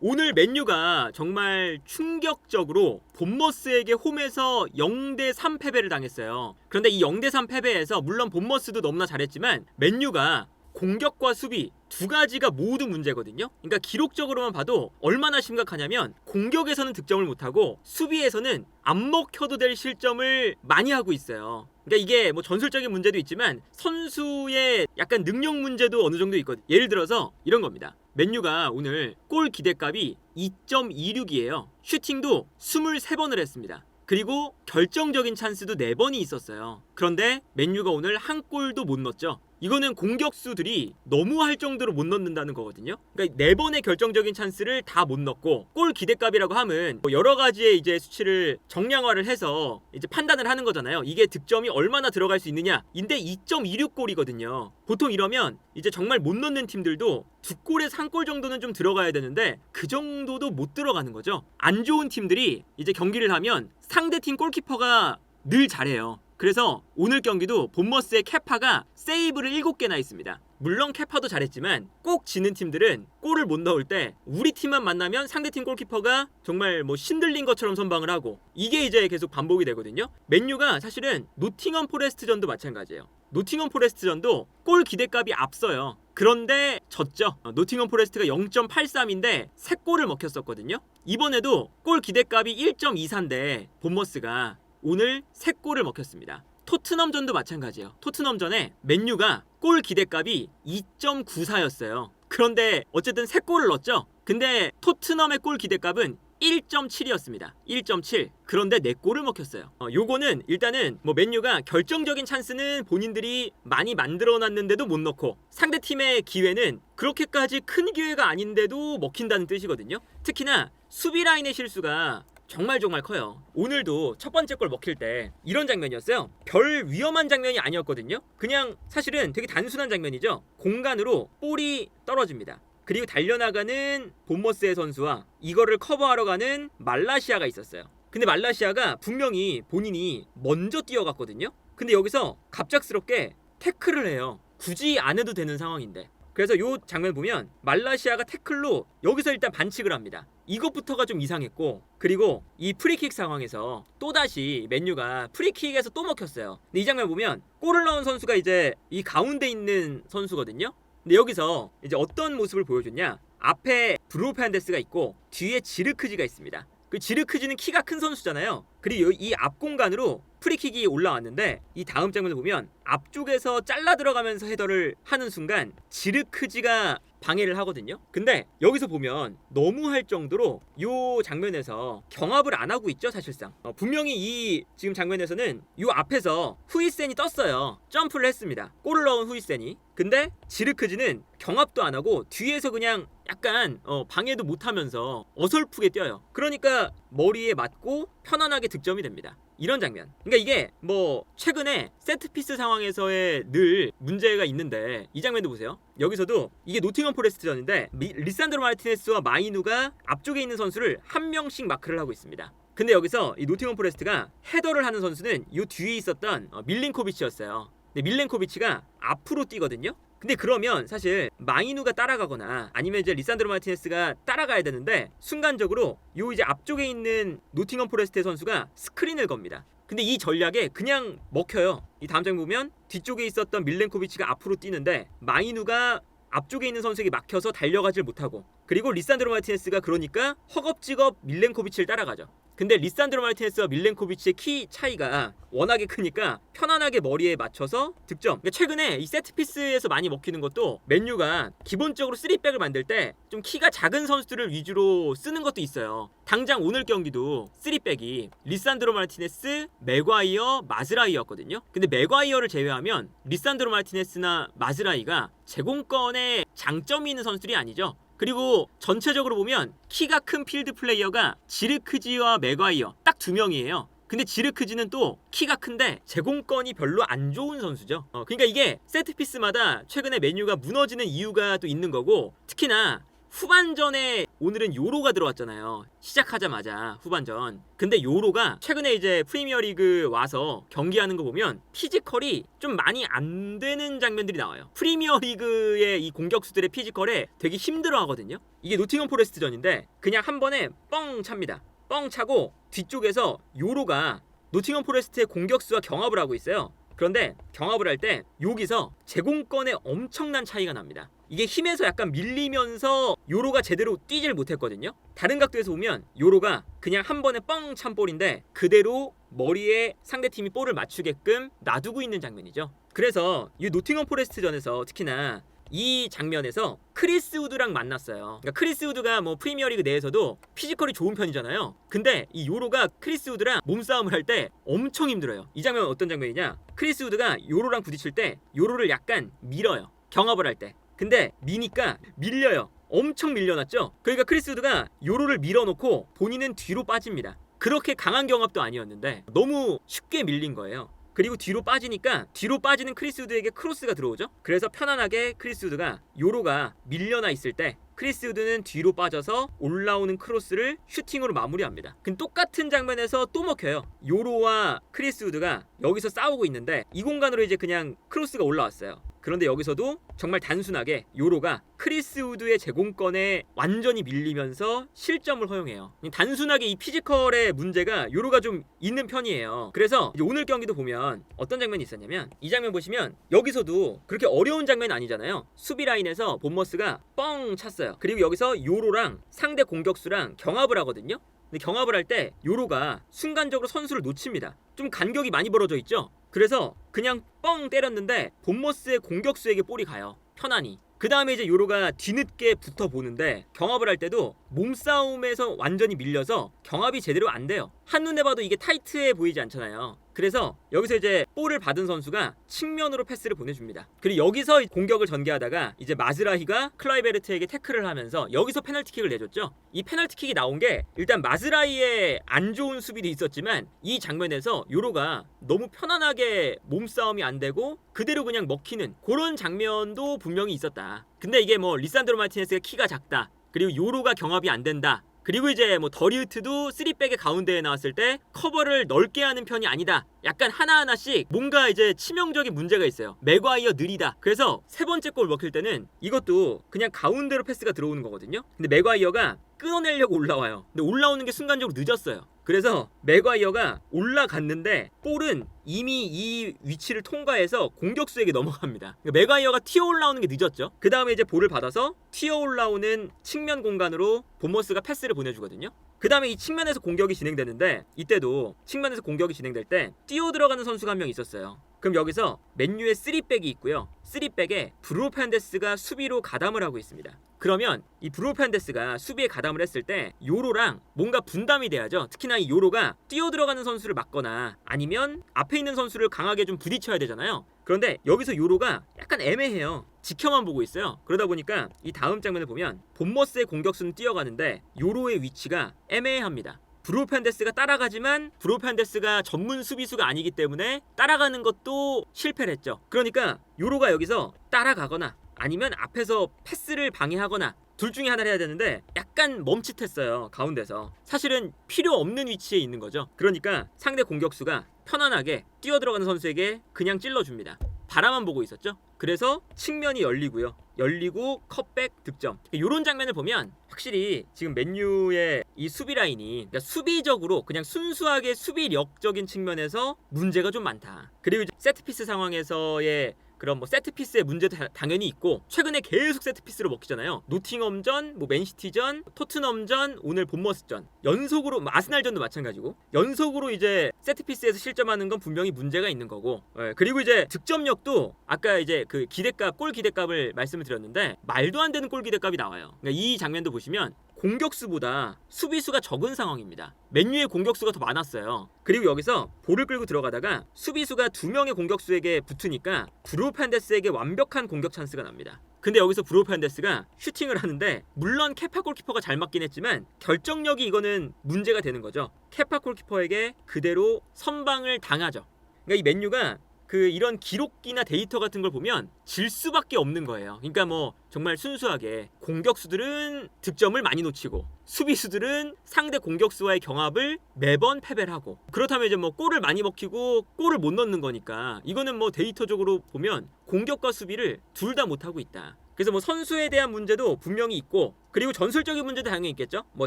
오늘 맨유가 정말 충격적으로 본머스에게 홈에서 0대3 패배를 당했어요. 그런데 이 0대3 패배에서 물론 본머스도 너무나 잘했지만 맨유가 공격과 수비 두 가지가 모두 문제거든요. 그러니까 기록적으로만 봐도 얼마나 심각하냐면 공격에서는 득점을 못하고 수비에서는 안 먹혀도 될 실점을 많이 하고 있어요. 그러니까 이게 뭐 전술적인 문제도 있지만 선수의 약간 능력 문제도 어느 정도 있거든요. 예를 들어서 이런 겁니다. 맨유가 오늘 골 기대값이 2.26이에요. 슈팅도 23번을 했습니다. 그리고 결정적인 찬스도 4번이 있었어요. 그런데 맨유가 오늘 한 골도 못 넣었죠. 이거는 공격수들이 너무 할 정도로 못 넣는다는 거거든요. 그러니까 4번의 결정적인 찬스를 다 못 넣고 골 기대값이라고 하면 뭐 여러 가지의 이제 수치를 정량화를 해서 이제 판단을 하는 거잖아요. 이게 득점이 얼마나 들어갈 수 있느냐인데 2.26골이거든요. 보통 이러면 이제 정말 못 넣는 팀들도 2골에서 1골 정도는 좀 들어가야 되는데 그 정도도 못 들어가는 거죠. 안 좋은 팀들이 이제 경기를 하면 상대팀 골키퍼가 늘 잘해요. 그래서 오늘 경기도 본머스의 케파가 세이브를 7개나 있습니다. 물론 케파도 잘했지만 꼭 지는 팀들은 골을 못 넣을 때 우리 팀만 만나면 상대팀 골키퍼가 정말 뭐 신들린 것처럼 선방을 하고 이게 이제 계속 반복이 되거든요. 맨유가 사실은 노팅엄 포레스트전도 마찬가지예요. 노팅엄 포레스트전도 골 기대값이 앞서요. 그런데 졌죠. 노팅엄 포레스트가 0.83인데 3골을 먹혔었거든요. 이번에도 골 기대값이 1.24인데 본머스가 오늘 3골을 먹혔습니다. 토트넘전도 마찬가지예요. 토트넘전에 맨유가 골 기대값이 2.94였어요. 그런데 어쨌든 3골을 넣었죠. 근데 토트넘의 골 기대값은 1.7이었습니다. 1.7. 그런데 4골을 먹혔어요. 요거는 일단은 뭐 맨유가 결정적인 찬스는 본인들이 많이 만들어놨는데도 못 넣고 상대팀의 기회는 그렇게까지 큰 기회가 아닌데도 먹힌다는 뜻이거든요. 특히나 수비 라인의 실수가 정말 커요. 오늘도 첫 번째 골 먹힐 때 이런 장면이었어요. 별 위험한 장면이 아니었거든요. 그냥 사실은 되게 단순한 장면이죠. 공간으로 볼이 떨어집니다. 그리고 달려나가는 본머스의 선수와 이거를 커버하러 가는 말라시아가 있었어요. 근데 말라시아가 분명히 본인이 먼저 뛰어갔거든요. 근데 여기서 갑작스럽게 태클을 해요. 굳이 안 해도 되는 상황인데. 그래서 요 장면 보면 말라시아가 태클로 여기서 일단 반칙을 합니다. 이것부터가 좀 이상했고, 그리고 이 프리킥 상황에서 또다시 맨유가 프리킥에서 또 먹혔어요. 근데 이 장면 보면 골을 넣은 선수가 이제 이 가운데 있는 선수거든요. 근데 여기서 이제 어떤 모습을 보여줬냐? 앞에 브루노 페르난데스가 있고 뒤에 지르크지가 있습니다. 그 지르크지는 키가 큰 선수잖아요. 그리고 이 앞 공간으로 프리킥이 올라왔는데 이 다음 장면을 보면 앞쪽에서 잘라 들어가면서 헤더를 하는 순간 지르크지가 방해를 하거든요. 근데 여기서 보면 너무할 정도로 이 장면에서 경합을 안 하고 있죠, 사실상. 분명히 이 지금 장면에서는 이 앞에서 후이센이 떴어요. 점프를 했습니다. 골을 넣은 후이센이. 근데 지르크지는 경합도 안 하고 뒤에서 그냥 약간 방해도 못하면서 어설프게 뛰어요. 그러니까 머리에 맞고 편안하게 득점이 됩니다. 이런 장면. 그러니까 이게 뭐 최근에 세트피스 상황에서의 늘 문제가 있는데 이 장면도 보세요. 여기서도 이게 노팅엄 포레스트전인데 리산드로 마르티네스와 마이누가 앞쪽에 있는 선수를 한 명씩 마크를 하고 있습니다. 근데 여기서 이 노팅엄 포레스트가 헤더를 하는 선수는 이 뒤에 있었던 밀린코비치였어요. 근데 밀린코비치가 앞으로 뛰거든요. 근데 그러면 사실 마이누가 따라가거나 아니면 이제 리산드로 마르티네스가 따라가야 되는데 순간적으로 요 이제 앞쪽에 있는 노팅엄 포레스트의 선수가 스크린을 겁니다. 근데 이 전략에 그냥 먹혀요. 이 다음 장면 보면 뒤쪽에 있었던 밀렌코비치가 앞으로 뛰는데 마이누가 앞쪽에 있는 선수에게 막혀서 달려가질 못하고, 그리고 리산드로 마르티네스가 그러니까 허겁지겁 밀렌코비치를 따라가죠. 근데 리산드로 마르티네스와 밀렌코비치의 키 차이가 워낙에 크니까 편안하게 머리에 맞춰서 득점. 그러니까 최근에 이 세트피스에서 많이 먹히는 것도 맨유가 기본적으로 3백을 만들 때 좀 키가 작은 선수들을 위주로 쓰는 것도 있어요. 당장 오늘 경기도 3백이 리산드로 마르티네스, 맥과이어, 마즈라이였거든요. 근데 맥과이어를 제외하면 리산드로 마르티네스나 마즈라이가 제공권에 장점이 있는 선수들이 아니죠. 그리고 전체적으로 보면 키가 큰 필드 플레이어가 지르크지와 맥과이어 딱 2명이에요. 근데 지르크지는 또 키가 큰데 제공권이 별로 안 좋은 선수죠. 그러니까 이게 세트피스마다 최근에 맨유가 무너지는 이유가 또 있는 거고, 특히나 후반전에 오늘은 요로가 들어왔잖아요. 시작하자마자 후반전. 근데 요로가 최근에 이제 프리미어리그 와서 경기하는 거 보면 피지컬이 좀 많이 안 되는 장면들이 나와요. 프리미어리그의 이 공격수들의 피지컬에 되게 힘들어하거든요. 이게 노팅엄 포레스트전인데 그냥 한 번에 뻥 찹니다. 뻥 차고 뒤쪽에서 요로가 노팅엄 포레스트의 공격수와 경합을 하고 있어요. 그런데 경합을 할 때 여기서 제공권에 엄청난 차이가 납니다. 이게 힘에서 약간 밀리면서 요로가 제대로 뛰질 못했거든요. 다른 각도에서 보면 요로가 그냥 한 번에 뻥 찬 볼인데 그대로 머리에 상대팀이 볼을 맞추게끔 놔두고 있는 장면이죠. 그래서 이 노팅엄 포레스트전에서 특히나 이 장면에서 크리스 우드랑 만났어요. 그러니까 크리스 우드가 뭐 프리미어리그 내에서도 피지컬이 좋은 편이잖아요. 근데 이 요로가 크리스 우드랑 몸싸움을 할 때 엄청 힘들어요. 이 장면은 어떤 장면이냐? 크리스 우드가 요로랑 부딪힐 때 요로를 약간 밀어요. 경합을 할 때. 근데 미니까 밀려요. 엄청 밀려났죠? 그러니까 크리스 우드가 요로를 밀어놓고 본인은 뒤로 빠집니다. 그렇게 강한 경합도 아니었는데 너무 쉽게 밀린 거예요. 그리고 뒤로 빠지니까 뒤로 빠지는 크리스 우드에게 크로스가 들어오죠. 그래서 편안하게 크리스 우드가 요로가 밀려나 있을 때 크리스 우드는 뒤로 빠져서 올라오는 크로스를 슈팅으로 마무리합니다. 근데 똑같은 장면에서 또 먹혀요. 요로와 크리스 우드가 여기서 싸우고 있는데 이 공간으로 이제 그냥 크로스가 올라왔어요. 그런데 여기서도 정말 단순하게 요로가 크리스 우드의 제공권에 완전히 밀리면서 실점을 허용해요. 단순하게 이 피지컬의 문제가 요로가 좀 있는 편이에요. 그래서 이제 오늘 경기도 보면 어떤 장면이 있었냐면 이 장면 보시면 여기서도 그렇게 어려운 장면이 아니잖아요. 수비 라인에서 본머스가 뻥 찼어요. 그리고 여기서 요로랑 상대 공격수랑 경합을 하거든요. 근데 경합을 할 때 요로가 순간적으로 선수를 놓칩니다. 좀 간격이 많이 벌어져 있죠. 그래서 그냥 뻥 때렸는데 본머스의 공격수에게 볼이 가요. 편안히. 그 다음에 이제 요로가 뒤늦게 붙어보는데 경합을 할 때도 몸싸움에서 완전히 밀려서 경합이 제대로 안 돼요. 한눈에 봐도 이게 타이트해 보이지 않잖아요. 그래서 여기서 이제 볼을 받은 선수가 측면으로 패스를 보내줍니다. 그리고 여기서 공격을 전개하다가 이제 마즈라히가 클라이베르트에게 태클을 하면서 여기서 페널티킥을 내줬죠. 이 페널티킥이 나온 게 일단 마즈라히의 안 좋은 수비도 있었지만 이 장면에서 요로가 너무 편안하게 몸싸움이 안 되고 그대로 그냥 먹히는 그런 장면도 분명히 있었다. 근데 이게 뭐 리산드로 마티네스가 키가 작다. 그리고 요로가 경합이 안 된다. 그리고 이제 뭐 더리우트도 3백의 가운데에 나왔을 때 커버를 넓게 하는 편이 아니다. 약간 하나하나씩 뭔가 이제 치명적인 문제가 있어요. 맥과이어 느리다. 그래서 세 번째 골 먹힐 때는 이것도 그냥 가운데로 패스가 들어오는 거거든요. 근데 맥과이어가 끊어내려고 올라와요. 근데 올라오는 게 순간적으로 늦었어요. 그래서 맥과이어가 올라갔는데 볼은 이미 이 위치를 통과해서 공격수에게 넘어갑니다. 그러니까 맥과이어가 튀어 올라오는 게 늦었죠. 그 다음에 이제 볼을 받아서 튀어 올라오는 측면 공간으로 본머스가 패스를 보내주거든요. 그 다음에 이 측면에서 공격이 진행되는데 이때도 측면에서 공격이 진행될 때 뛰어 들어가는 선수가 한 명 있었어요. 그럼 여기서 맨유의 3백이 있고요. 3백에 브루노 페르난데스가 수비로 가담을 하고 있습니다. 그러면 이 브루노 페르난데스가 수비에 가담을 했을 때 요로랑 뭔가 분담이 돼야죠. 특히나 이 요로가 뛰어 들어가는 선수를 막거나 아니면 앞에 있는 선수를 강하게 좀 부딪혀야 되잖아요. 그런데 여기서 요로가 약간 애매해요. 지켜만 보고 있어요. 그러다 보니까 이 다음 장면을 보면 본머스의 공격수는 뛰어가는데 요로의 위치가 애매합니다. 브루노 페르난데스가 따라가지만 브루노 페르난데스가 전문 수비수가 아니기 때문에 따라가는 것도 실패를 했죠. 그러니까 요로가 여기서 따라가거나 아니면 앞에서 패스를 방해하거나 둘 중에 하나를 해야 되는데 약간 멈칫했어요. 가운데서. 사실은 필요 없는 위치에 있는 거죠. 그러니까 상대 공격수가 편안하게 뛰어들어가는 선수에게 그냥 찔러줍니다. 바라만 보고 있었죠. 그래서 측면이 열리고 컷백 득점. 이런 장면을 보면 확실히 지금 맨유의 이 수비 라인이 그러니까 수비적으로 그냥 순수하게 수비력적인 측면에서 문제가 좀 많다. 그리고 이제 세트피스 상황에서의 그런 뭐 세트피스의 문제도 당연히 있고 최근에 계속 세트피스로 먹히잖아요. 노팅엄전, 뭐 맨시티전, 토트넘전, 오늘 본머스전 연속으로 아스날전도 마찬가지고 연속으로 이제 세트피스에서 실점하는 건 분명히 문제가 있는 거고 그리고 이제 득점력도 아까 이제 그 기대값 골 기대값을 말씀을 드렸는데 말도 안 되는 골 기대값이 나와요. 그러니까 이 장면도 보시면 공격수보다 수비수가 적은 상황입니다. 맨유의 공격수가 더 많았어요. 그리고 여기서 볼을 끌고 들어가다가 수비수가 2명의 공격수에게 붙으니까 브루노 페르난데스에게 완벽한 공격 찬스가 납니다. 근데 여기서 브루노 페르난데스가 슈팅을 하는데 물론 케파 골키퍼가 잘 맞긴 했지만 결정력이 이거는 문제가 되는 거죠. 케파 골키퍼에게 그대로 선방을 당하죠. 그러니까 이 맨유가 이런 기록이나 데이터 같은 걸 보면 질 수밖에 없는 거예요. 그러니까 뭐 정말 순수하게 공격수들은 득점을 많이 놓치고 수비수들은 상대 공격수와의 경합을 매번 패배를 하고, 그렇다면 이제 뭐 골을 많이 먹히고 골을 못 넣는 거니까 이거는 뭐 데이터적으로 보면 공격과 수비를 둘 다 못하고 있다. 그래서 뭐 선수에 대한 문제도 분명히 있고, 그리고 전술적인 문제도 당연히 있겠죠. 뭐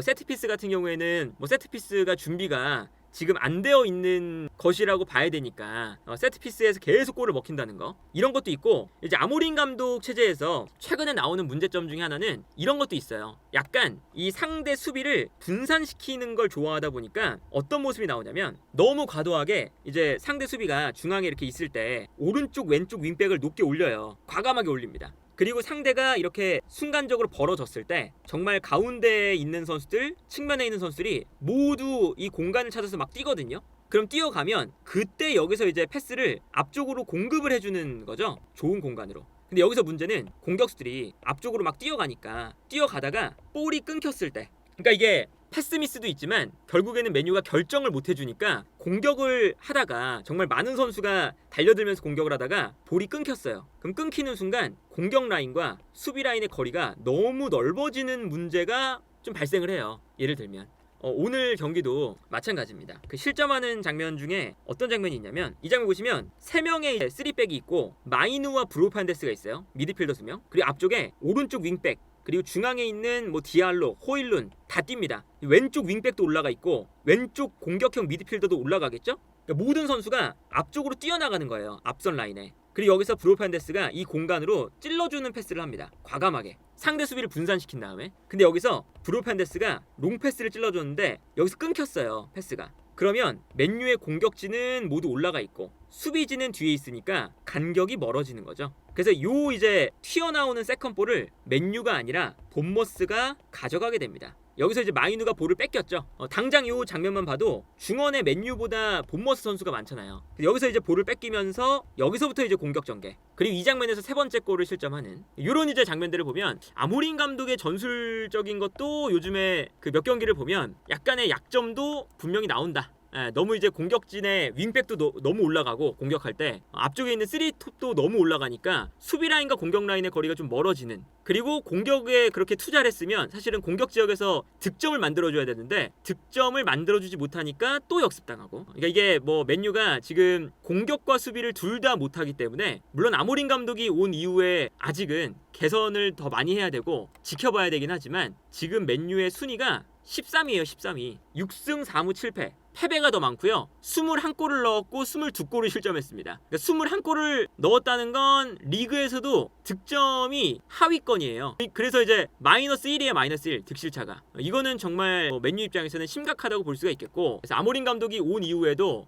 세트피스 같은 경우에는 뭐 세트피스가 준비가 지금 안 되어 있는 것이라고 봐야 되니까 세트피스에서 계속 골을 먹힌다는 거, 이런 것도 있고, 이제 아모린 감독 체제에서 최근에 나오는 문제점 중에 하나는 이런 것도 있어요. 약간 이 상대 수비를 분산시키는 걸 좋아하다 보니까 어떤 모습이 나오냐면, 너무 과도하게 이제 상대 수비가 중앙에 이렇게 있을 때 오른쪽 왼쪽 윙백을 높게 올려요. 과감하게 올립니다. 그리고 상대가 이렇게 순간적으로 벌어졌을 때 정말 가운데에 있는 선수들, 측면에 있는 선수들이 모두 이 공간을 찾아서 막 뛰거든요. 그럼 뛰어가면 그때 여기서 이제 패스를 앞쪽으로 공급을 해주는 거죠. 좋은 공간으로. 근데 여기서 문제는 공격수들이 앞쪽으로 막 뛰어가니까, 뛰어가다가 볼이 끊겼을 때, 그러니까 이게 패스 미스도 있지만 결국에는 맨유가 결정을 못 해주니까 공격을 하다가 정말 많은 선수가 달려들면서 공격을 하다가 볼이 끊겼어요. 그럼 끊기는 순간 공격 라인과 수비 라인의 거리가 너무 넓어지는 문제가 좀 발생을 해요. 예를 들면 오늘 경기도 마찬가지입니다. 그 실점하는 장면 중에 어떤 장면이 있냐면, 이 장면 보시면 3명의 3백이 있고 마이누와 브루 판데스가 있어요. 미드필더 2명. 그리고 앞쪽에 오른쪽 윙백, 그리고 중앙에 있는 뭐 디알로, 호일룬 다 뜁니다. 왼쪽 윙백도 올라가 있고 왼쪽 공격형 미드필더도 올라가겠죠? 그러니까 모든 선수가 앞쪽으로 뛰어나가는 거예요. 앞선 라인에. 그리고 여기서 브루 판데스가 이 공간으로 찔러주는 패스를 합니다. 과감하게. 상대 수비를 분산시킨 다음에. 근데 여기서 브루 판데스가 롱 패스를 찔러줬는데 여기서 끊겼어요. 패스가. 그러면 맨유의 공격진은 모두 올라가 있고 수비진은 뒤에 있으니까 간격이 멀어지는 거죠. 그래서 요 이제 튀어나오는 세컨볼을 맨유가 아니라 본머스가 가져가게 됩니다. 여기서 이제 마이누가 볼을 뺏겼죠. 당장 요 장면만 봐도 중원에 맨유보다 본머스 선수가 많잖아요. 여기서 이제 볼을 뺏기면서 여기서부터 이제 공격 전개. 그리고 이 장면에서 3번째 골을 실점하는 요런 이제 장면들을 보면 아모린 감독의 전술적인 것도 요즘에 그 몇 경기를 보면 약간의 약점도 분명히 나온다. 너무 이제 공격진의 윙백도 너무 올라가고 공격할 때 앞쪽에 있는 3톱도 너무 올라가니까 수비 라인과 공격 라인의 거리가 좀 멀어지는, 그리고 공격에 그렇게 투자를 했으면 사실은 공격 지역에서 득점을 만들어줘야 되는데 득점을 만들어주지 못하니까 또 역습당하고, 그러니까 이게 뭐 맨유가 지금 공격과 수비를 둘 다 못하기 때문에, 물론 아모린 감독이 온 이후에 아직은 개선을 더 많이 해야 되고 지켜봐야 되긴 하지만 지금 맨유의 순위가 13위에요. 13위. 6승 4무 7패. 패배가 더 많고요. 21골을 넣었고 22골을 실점했습니다. 그러니까 21골을 넣었다는 건 리그에서도 득점이 하위권이에요. 그래서 이제 마이너스 1이에요. 마이너스 1 득실차가. 이거는 정말 맨유 입장에서는 심각하다고 볼 수가 있겠고, 그래서 아모린 감독이 온 이후에도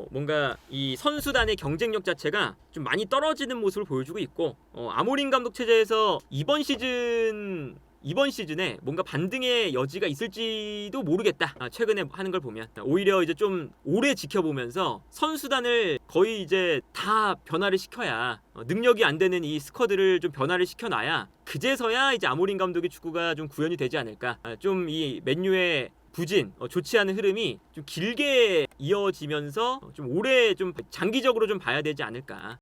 뭔가 이 선수단의 경쟁력 자체가 좀 많이 떨어지는 모습을 보여주고 있고, 아모린 감독 체제에서 이번 시즌에 뭔가 반등의 여지가 있을지도 모르겠다. 최근에 하는 걸 보면 오히려 이제 좀 오래 지켜보면서 선수단을 거의 이제 다 변화를 시켜야, 능력이 안 되는 이 스쿼드를 좀 변화를 시켜놔야 그제서야 이제 아모린 감독의 축구가 좀 구현이 되지 않을까. 좀 이 맨유의 부진, 좋지 않은 흐름이 좀 길게 이어지면서 좀 오래 좀 장기적으로 좀 봐야 되지 않을까.